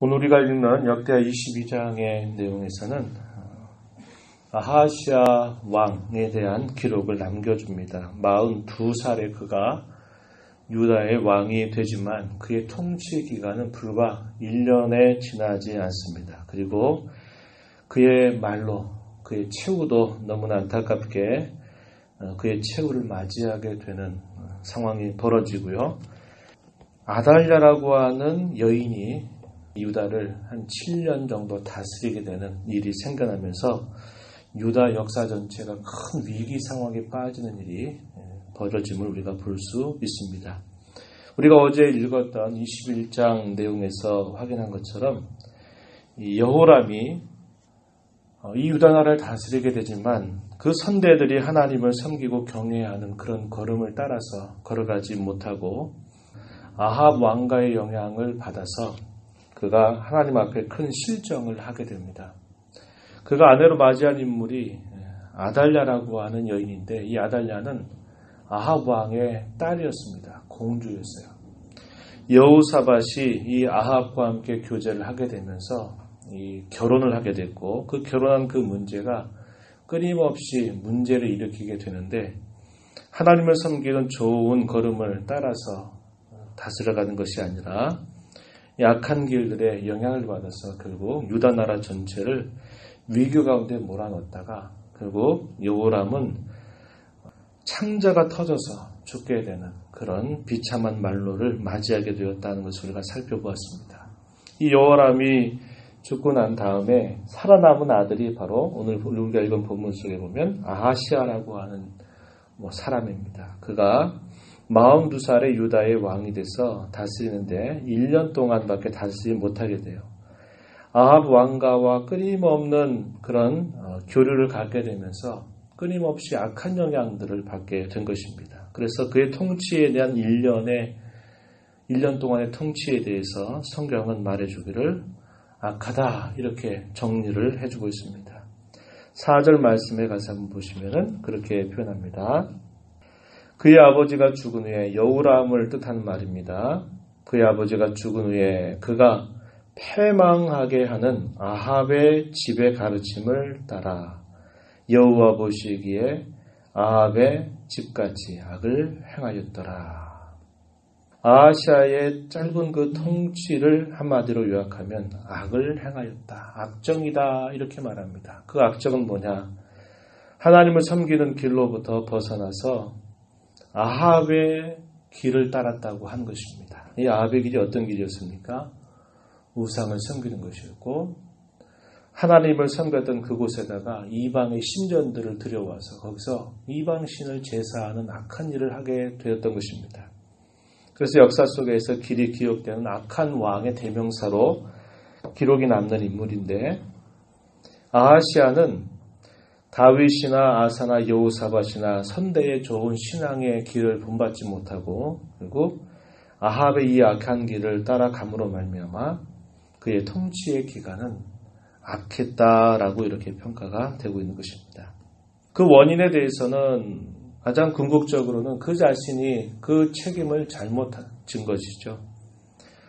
오늘 우리가 읽는 역대하 22장의 내용에서는 아하시아 왕에 대한 기록을 남겨줍니다. 42살에 그가 유다의 왕이 되지만 그의 통치 기간은 불과 1년에 지나지 않습니다. 그리고 그의 말로 그의 최후도 너무나 안타깝게 그의 최후를 맞이하게 되는 상황이 벌어지고요. 아달랴라고 하는 여인이 유다를 한 7년 정도 다스리게 되는 일이 생겨나면서 유다 역사 전체가 큰 위기 상황에 빠지는 일이 벌어짐을 우리가 볼 수 있습니다. 우리가 어제 읽었던 21장 내용에서 확인한 것처럼 이 여호람이 이 유다 나라를 다스리게 되지만 그 선대들이 하나님을 섬기고 경외하는 그런 걸음을 따라서 걸어가지 못하고 아합 왕가의 영향을 받아서 그가 하나님 앞에 큰 실정을 하게 됩니다. 그가 아내로 맞이한 인물이 아달랴라고 하는 여인인데 이 아달랴는 아합 왕의 딸이었습니다. 공주였어요. 여호사밧이 이 아합과 함께 교제를 하게 되면서 이 결혼을 하게 됐고 그 결혼한 그 문제가 끊임없이 문제를 일으키게 되는데 하나님을 섬기는 좋은 걸음을 따라서 다스려가는 것이 아니라 약한 길들의 영향을 받아서 결국 유다 나라 전체를 위기 가운데 몰아넣었다가 결국 여호람은 창자가 터져서 죽게 되는 그런 비참한 말로를 맞이하게 되었다는 것을 우리가 살펴보았습니다. 이 여호람이 죽고 난 다음에 살아남은 아들이 바로 오늘 우리가 읽은 본문 속에 보면 아하시아라고 하는 사람입니다. 그가 42살에 유다의 왕이 돼서 다스리는데 1년 동안밖에 다스리지 못하게 돼요. 아합 왕가와 끊임없는 그런 교류를 갖게 되면서 끊임없이 악한 영향들을 받게 된 것입니다. 그래서 그의 통치에 대한 1년 동안의 통치에 대해서 성경은 말해주기를 악하다 이렇게 정리를 해주고 있습니다. 4절 말씀에 가서 한번 보시면은 그렇게 표현합니다. 그의 아버지가 죽은 후에 여호람을 뜻하는 말입니다. 그의 아버지가 죽은 후에 그가 패망하게 하는 아합의 집의 가르침을 따라 여호와 보시기에 아합의 집같이 악을 행하였더라. 아하시아의 짧은 그 통치를 한마디로 요약하면 악을 행하였다. 악정이다 이렇게 말합니다. 그 악정은 뭐냐? 하나님을 섬기는 길로부터 벗어나서 아합의 길을 따랐다고 한 것입니다. 이 아합의 길이 어떤 길이었습니까? 우상을 섬기는 것이었고 하나님을 섬겼던 그곳에다가 이방의 신전들을 들여와서 거기서 이방신을 제사하는 악한 일을 하게 되었던 것입니다. 그래서 역사 속에서 길이 기억되는 악한 왕의 대명사로 기록이 남는 인물인데 아하시아는 다윗이나 아사나 여호사밧이나 선대의 좋은 신앙의 길을 본받지 못하고 결국 아합의 이 악한 길을 따라감으로 말미암아 그의 통치의 기간은 악했다라고 이렇게 평가가 되고 있는 것입니다. 그 원인에 대해서는 가장 궁극적으로는 그 자신이 그 책임을 잘못 진 것이죠.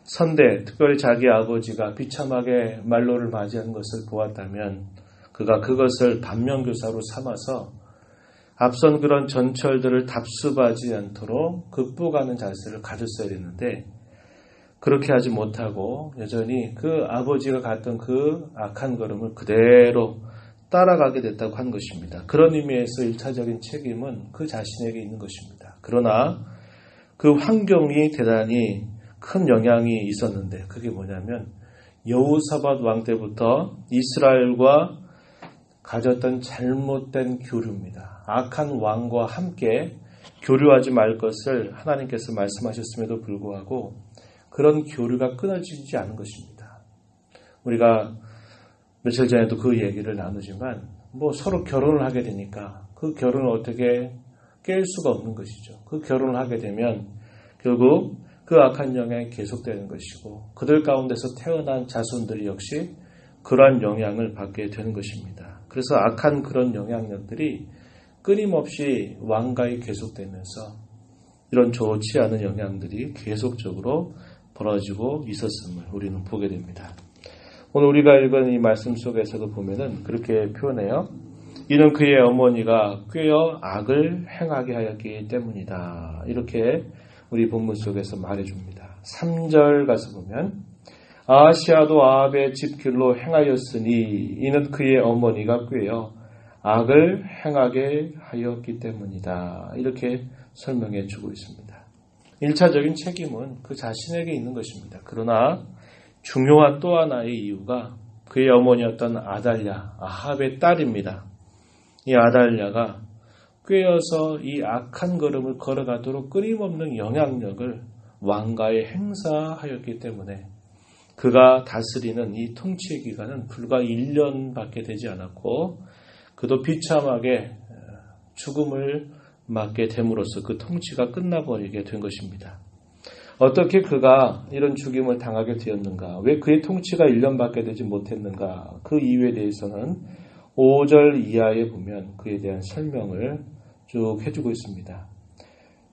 선대, 특별히 자기 아버지가 비참하게 말로를 맞이하는 것을 보았다면 그가 그것을 반면교사로 삼아서 앞선 그런 전철들을 답습하지 않도록 극복하는 자세를 가졌어야 했는데 그렇게 하지 못하고 여전히 그 아버지가 갔던 그 악한 걸음을 그대로 따라가게 됐다고 한 것입니다. 그런 의미에서 1차적인 책임은 그 자신에게 있는 것입니다. 그러나 그 환경이 대단히 큰 영향이 있었는데 그게 뭐냐면 여호사밧 왕 때부터 이스라엘과 가졌던 잘못된 교류입니다. 악한 왕과 함께 교류하지 말 것을 하나님께서 말씀하셨음에도 불구하고 그런 교류가 끊어지지 않은 것입니다. 우리가 며칠 전에도 그 얘기를 나누지만 서로 결혼을 하게 되니까 그 결혼을 어떻게 깰 수가 없는 것이죠. 그 결혼을 하게 되면 결국 그 악한 영향이 계속되는 것이고 그들 가운데서 태어난 자손들이 역시 그러한 영향을 받게 되는 것입니다. 그래서 악한 그런 영향력들이 끊임없이 왕가에 계속되면서 이런 좋지 않은 영향들이 계속적으로 벌어지고 있었음을 우리는 보게 됩니다. 오늘 우리가 읽은 이 말씀 속에서도 보면은 그렇게 표현해요. 이는 그의 어머니가 꾀어 악을 행하게 하였기 때문이다. 이렇게 우리 본문 속에서 말해줍니다. 3절 가서 보면 아하시아도 아합의 집길로 행하였으니 이는 그의 어머니가 꾀어 악을 행하게 하였기 때문이다. 이렇게 설명해 주고 있습니다. 1차적인 책임은 그 자신에게 있는 것입니다. 그러나 중요한 또 하나의 이유가 그의 어머니였던 아달랴, 아합의 딸입니다. 이 아달랴가 꾀어서 이 악한 걸음을 걸어가도록 끊임없는 영향력을 왕가에 행사하였기 때문에 그가 다스리는 이 통치의 기간은 불과 1년밖에 되지 않았고 그도 비참하게 죽음을 맞게 됨으로써 그 통치가 끝나버리게 된 것입니다. 어떻게 그가 이런 죽임을 당하게 되었는가? 왜 그의 통치가 1년밖에 되지 못했는가? 그 이유에 대해서는 5절 이하에 보면 그에 대한 설명을 쭉 해주고 있습니다.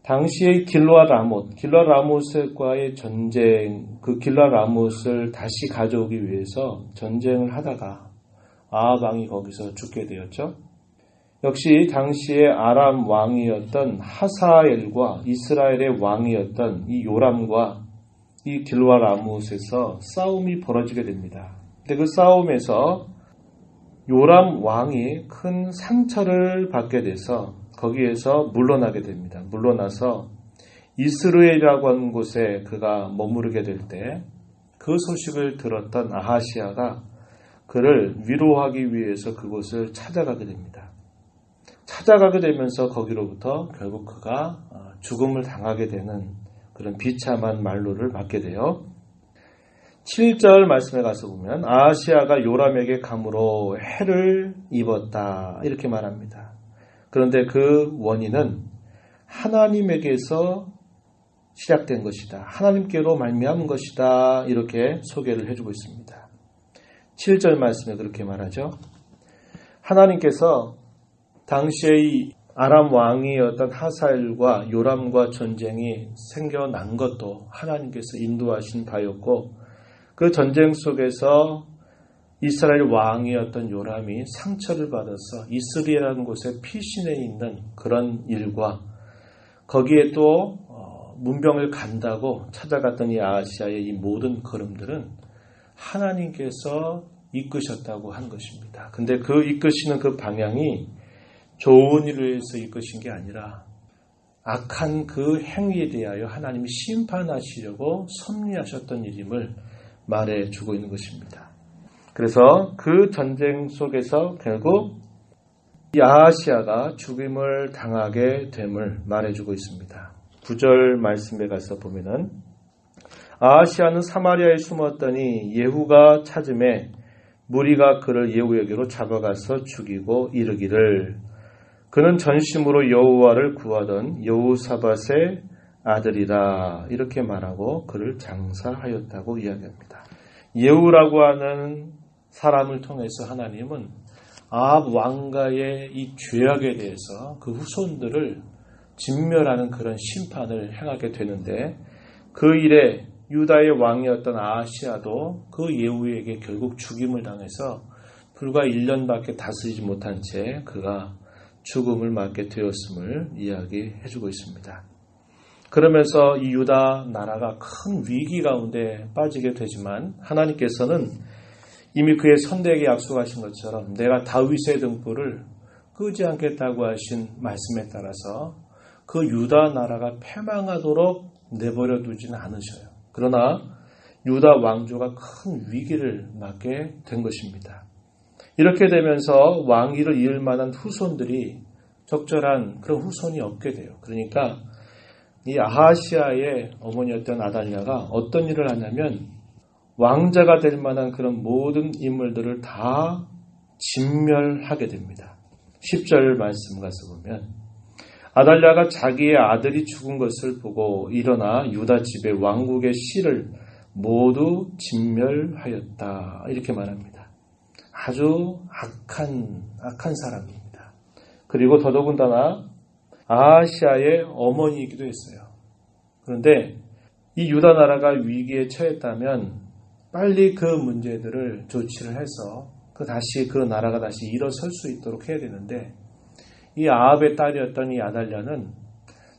당시의 길르앗 라못과의 전쟁, 그 길르앗 라못을 다시 가져오기 위해서 전쟁을 하다가 아합 왕이 거기서 죽게 되었죠. 역시 당시의 아람 왕이었던 하사엘과 이스라엘의 왕이었던 이 요람과 이 길르앗 라못에서 싸움이 벌어지게 됩니다. 근데 그 싸움에서 요람 왕이 큰 상처를 받게 돼서 거기에서 물러나게 됩니다. 물러나서 이스르엘이라고 하는 곳에 그가 머무르게 될 때 그 소식을 들었던 아하시아가 그를 위로하기 위해서 그곳을 찾아가게 됩니다. 찾아가게 되면서 거기로부터 결국 그가 죽음을 당하게 되는 그런 비참한 말로를 맞게 돼요. 7절 말씀에 가서 보면 아하시아가 요람에게 감으로 해를 입었다 이렇게 말합니다. 그런데 그 원인은 하나님에게서 시작된 것이다. 하나님께로 말미암은 것이다. 이렇게 소개를 해주고 있습니다. 7절 말씀에 그렇게 말하죠. 하나님께서 당시의 아람 왕이었던 하사엘과 요람과 전쟁이 생겨난 것도 하나님께서 인도하신 바였고 그 전쟁 속에서 이스라엘 왕이었던 요람이 상처를 받아서 이스리엘이라는 곳에 피신해 있는 그런 일과 거기에 또 문병을 간다고 찾아갔던 이 아하시아의 이 모든 걸음들은 하나님께서 이끄셨다고 한 것입니다. 근데 그 이끄시는 그 방향이 좋은 일을 위해서 이끄신 게 아니라 악한 그 행위에 대하여 하나님이 심판하시려고 섭리하셨던 일임을 말해주고 있는 것입니다. 그래서 그 전쟁 속에서 결국 이 아하시아가 죽임을 당하게 됨을 말해주고 있습니다. 9절 말씀에 가서 보면은 아하시아는 사마리아에 숨었더니 예후가 찾음에 무리가 그를 예후에게로 잡아가서 죽이고 이르기를 그는 전심으로 여호와를 구하던 여호사밧의 아들이라 이렇게 말하고 그를 장사하였다고 이야기합니다. 예후라고 하는 사람을 통해서 하나님은 아합 왕가의 이 죄악에 대해서 그 후손들을 진멸하는 그런 심판을 행하게 되는데 그 일에 유다의 왕이었던 아하시아도 그 예후에게 결국 죽임을 당해서 불과 1년밖에 다스리지 못한 채 그가 죽음을 맞게 되었음을 이야기해주고 있습니다. 그러면서 이 유다 나라가 큰 위기 가운데 빠지게 되지만 하나님께서는 이미 그의 선대에게 약속하신 것처럼 내가 다윗의 등불을 끄지 않겠다고 하신 말씀에 따라서 그 유다 나라가 패망하도록 내버려 두지는 않으셔요. 그러나 유다 왕조가 큰 위기를 맞게 된 것입니다. 이렇게 되면서 왕위를 이을 만한 후손들이 적절한 그런 후손이 없게 돼요. 그러니까 이 아하시아의 어머니였던 아달랴가 어떤 일을 하냐면 왕자가 될 만한 그런 모든 인물들을 다 진멸하게 됩니다. 10절 말씀 가서 보면 아달랴가 자기의 아들이 죽은 것을 보고 일어나 유다 집의 왕국의 씨를 모두 진멸하였다. 이렇게 말합니다. 아주 악한 사람입니다. 그리고 더더군다나 아하시아의 어머니이기도 했어요. 그런데 이 유다 나라가 위기에 처했다면 빨리 그 문제들을 조치를 해서 다시 그 나라가 다시 일어설 수 있도록 해야 되는데, 이 아합의 딸이었던 이 아달랴는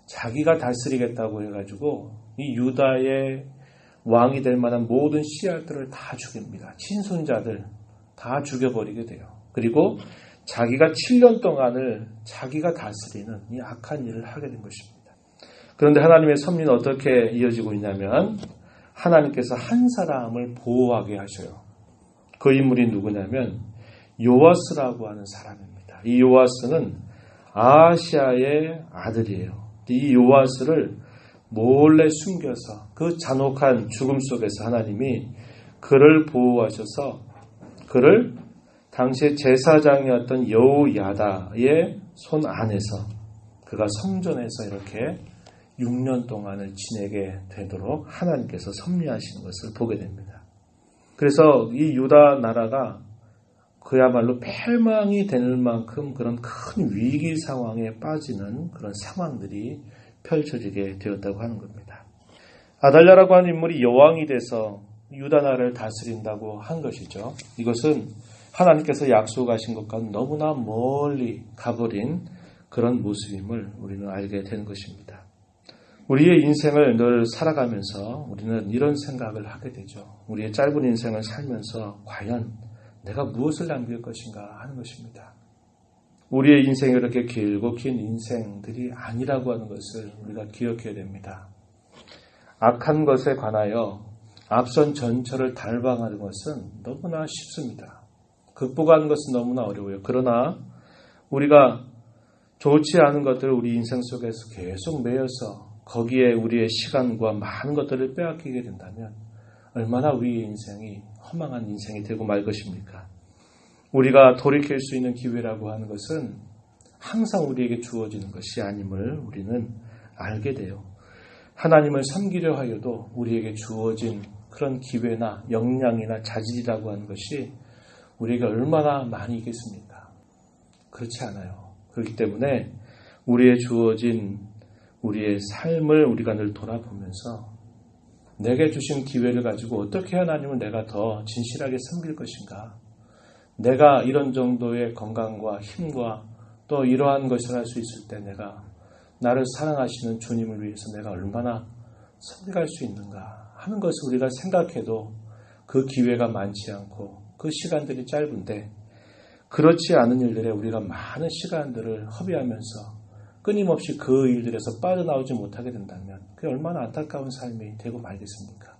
자기가 다스리겠다고 해가지고 이 유다의 왕이 될 만한 모든 씨앗들을 다 죽입니다. 친손자들 다 죽여버리게 돼요. 그리고 자기가 7년 동안을 자기가 다스리는 이 악한 일을 하게 된 것입니다. 그런데 하나님의 섭리는 어떻게 이어지고 있냐면, 하나님께서 한 사람을 보호하게 하셔요. 그 인물이 누구냐면 요아스라고 하는 사람입니다. 이 요아스는 아하시아의 아들이에요. 이 요아스를 몰래 숨겨서 그 잔혹한 죽음 속에서 하나님이 그를 보호하셔서 그를 당시에 제사장이었던 여호야다의 손 안에서 그가 성전에서 이렇게 6년 동안을 지내게 되도록 하나님께서 섭리하시는 것을 보게 됩니다. 그래서 이 유다 나라가 그야말로 패망이 될 만큼 그런 큰 위기 상황에 빠지는 그런 상황들이 펼쳐지게 되었다고 하는 겁니다. 아달랴라고 하는 인물이 여왕이 돼서 유다 나라를 다스린다고 한 것이죠. 이것은 하나님께서 약속하신 것과는 너무나 멀리 가버린 그런 모습임을 우리는 알게 되는 것입니다. 우리의 인생을 늘 살아가면서 우리는 이런 생각을 하게 되죠. 우리의 짧은 인생을 살면서 과연 내가 무엇을 남길 것인가 하는 것입니다. 우리의 인생이 이렇게 길고 긴 인생들이 아니라고 하는 것을 우리가 기억해야 됩니다. 악한 것에 관하여 앞선 전철을 달방하는 것은 너무나 쉽습니다. 극복하는 것은 너무나 어려워요. 그러나 우리가 좋지 않은 것들을 우리 인생 속에서 계속 매여서 거기에 우리의 시간과 많은 것들을 빼앗기게 된다면 얼마나 우리의 인생이 허망한 인생이 되고 말 것입니까? 우리가 돌이킬 수 있는 기회라고 하는 것은 항상 우리에게 주어지는 것이 아님을 우리는 알게 돼요. 하나님을 섬기려 하여도 우리에게 주어진 그런 기회나 역량이나 자질이라고 하는 것이 우리에게 얼마나 많이 있겠습니까? 그렇지 않아요. 그렇기 때문에 우리의 주어진 우리의 삶을 우리가 늘 돌아보면서 내게 주신 기회를 가지고 어떻게 하나님을 내가 더 진실하게 섬길 것인가? 내가 이런 정도의 건강과 힘과 또 이러한 것을 할 수 있을 때 내가 나를 사랑하시는 주님을 위해서 내가 얼마나 섬겨갈 수 있는가 하는 것을 우리가 생각해도 그 기회가 많지 않고 그 시간들이 짧은데, 그렇지 않은 일들에 우리가 많은 시간들을 허비하면서 끊임없이 그 일들에서 빠져나오지 못하게 된다면 그게 얼마나 안타까운 삶이 되고 말겠습니까?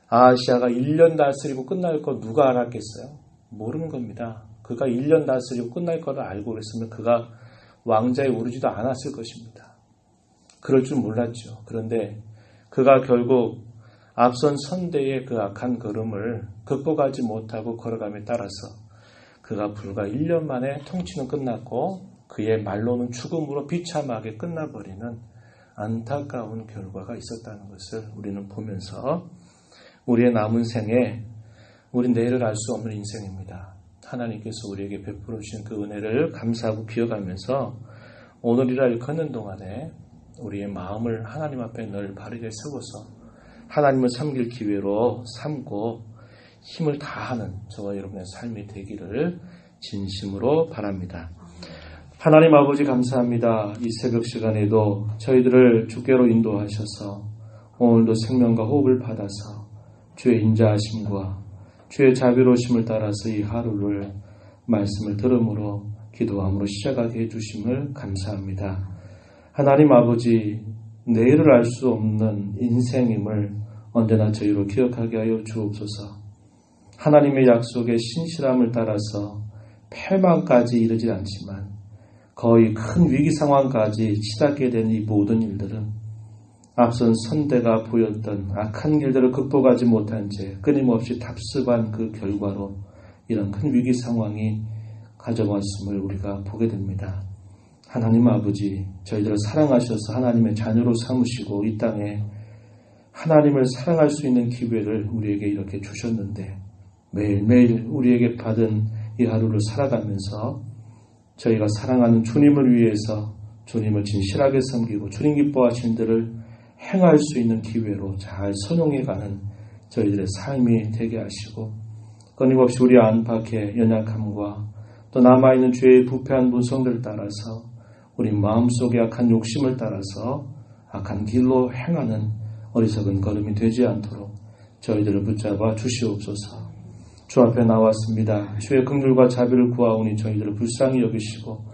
아하시아가 1년 다스리고 끝날 거 누가 알았겠어요? 모르는 겁니다. 그가 1년 다스리고 끝날 거를 알고 그랬으면 그가 왕자에 오르지도 않았을 것입니다. 그럴 줄 몰랐죠. 그런데 그가 결국 앞선 선대의 그 악한 걸음을 극복하지 못하고 걸어감에 따라서 그가 불과 1년 만에 통치는 끝났고 그의 말로는 죽음으로 비참하게 끝나버리는 안타까운 결과가 있었다는 것을 우리는 보면서 우리의 남은 생에 우리 내일을 알 수 없는 인생입니다. 하나님께서 우리에게 베풀어 주신 그 은혜를 감사하고 기억하면서 오늘이라 일컫는 동안에 우리의 마음을 하나님 앞에 늘 바르게 세워서 하나님을 섬길 기회로 삼고 힘을 다하는 저와 여러분의 삶이 되기를 진심으로 바랍니다. 하나님 아버지 감사합니다. 이 새벽 시간에도 저희들을 주께로 인도하셔서 오늘도 생명과 호흡을 받아서 주의 인자하심과 주의 자비로우심을 따라서 이 하루를 말씀을 들음으로 기도함으로 시작하게 해주심을 감사합니다. 하나님 아버지, 내일을 알 수 없는 인생임을 언제나 저희로 기억하게 하여 주옵소서. 하나님의 약속의 신실함을 따라서 패망까지 이르지 않지만 거의 큰 위기 상황까지 치닫게 된 이 모든 일들은 앞선 선대가 보였던 악한 길들을 극복하지 못한 채 끊임없이 답습한 그 결과로 이런 큰 위기 상황이 가져왔음을 우리가 보게 됩니다. 하나님 아버지, 저희들을 사랑하셔서 하나님의 자녀로 삼으시고 이 땅에 하나님을 사랑할 수 있는 기회를 우리에게 이렇게 주셨는데 매일매일 우리에게 받은 이 하루를 살아가면서 저희가 사랑하는 주님을 위해서 주님을 진실하게 섬기고 주님 기뻐하신 들을 행할 수 있는 기회로 잘 선용해가는 저희들의 삶이 되게 하시고 끊임없이 우리 안팎의 연약함과 또 남아있는 죄의 부패한 본성들을 따라서 우리 마음속의 악한 욕심을 따라서 악한 길로 행하는 어리석은 걸음이 되지 않도록 저희들을 붙잡아 주시옵소서. 주 앞에 나왔습니다. 주의 긍휼과 자비를 구하오니 저희들을 불쌍히 여기시고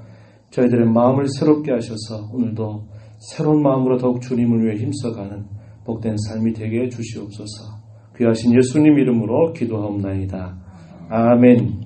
저희들의 마음을 새롭게 하셔서 오늘도 새로운 마음으로 더욱 주님을 위해 힘써가는 복된 삶이 되게 해주시옵소서. 귀하신 예수님 이름으로 기도하옵나이다. 아멘.